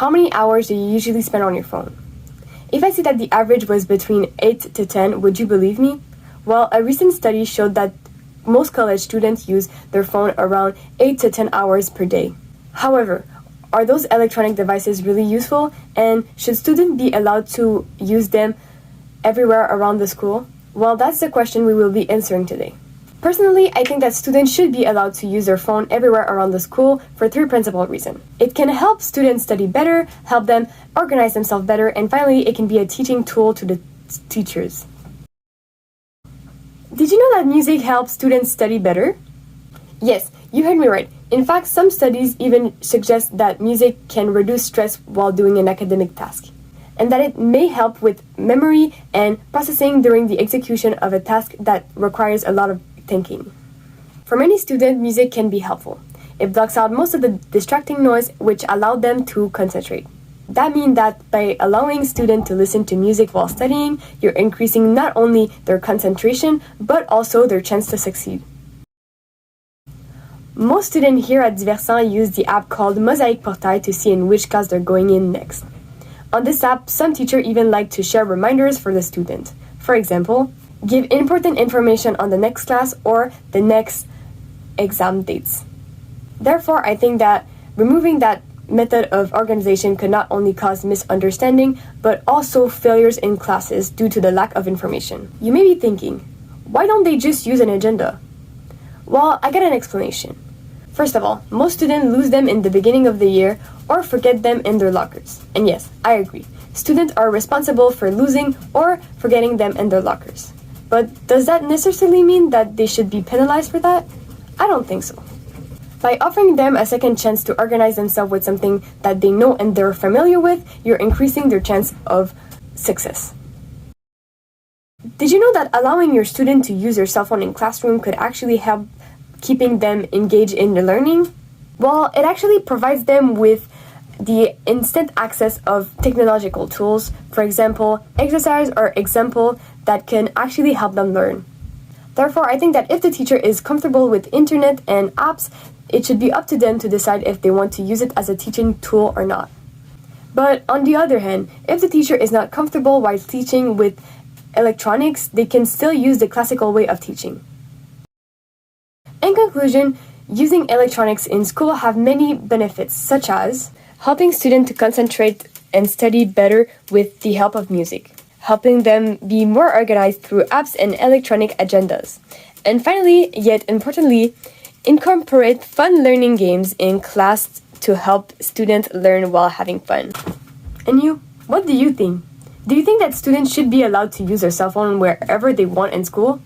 how many hours do you usually spend on your phone? If I say that the average was between 8 to 10, would you believe me? Well, a recent study showed that most college students use their phone around 8 to 10 hours per day. However, are those electronic devices really useful? And should students be allowed to use them everywhere around the school? Well, that's the question we will be answering today. Personally, I think that students should be allowed to use their phone everywhere around the school for three principal reasons. It can help students study better, help them organize themselves better, and finally, it can be a teaching tool to the teachers. Did you know that music helps students study better? Yes, you heard me right. In fact, some studies even suggest that music can reduce stress while doing an academic task, and that it may help with memory and processing during the execution of a task that requires a lot of thinking. For many students, music can be helpful. It blocks out most of the distracting noise, which allows them to concentrate. That means that by allowing students to listen to music while studying, you're increasing not only their concentration, but also their chance to succeed. Most students here at Diversant use the app called Mosaic Portail to see in which class they're going in next. On this app, some teachers even like to share reminders for the student. For example, give important information on the next class or the next exam dates. Therefore, I think that removing that method of organization could not only cause misunderstanding, but also failures in classes due to the lack of information. You may be thinking, why don't they just use an agenda? Well, I got an explanation. First of all, most students lose them in the beginning of the year or forget them in their lockers. And yes, I agree. Students are responsible for losing or forgetting them in their lockers. But does that necessarily mean that they should be penalized for that? I don't think so. By offering them a second chance to organize themselves with something that they know and they're familiar with, you're increasing their chance of success. Did you know that allowing your student to use their cell phone in classroom could actually help keeping them engaged in the learning? Well, it actually provides them with the instant access of technological tools, for example, exercise or example that can actually help them learn. Therefore, I think that if the teacher is comfortable with internet and apps, it should be up to them to decide if they want to use it as a teaching tool or not. But on the other hand, if the teacher is not comfortable while teaching with electronics, they can still use the classical way of teaching. In conclusion, using electronics in school have many benefits, such as helping students to concentrate and study better with the help of music, helping them be more organized through apps and electronic agendas, and finally, yet importantly, incorporate fun learning games in class to help students learn while having fun. And you, what do you think? Do you think that students should be allowed to use their cell phone wherever they want in school?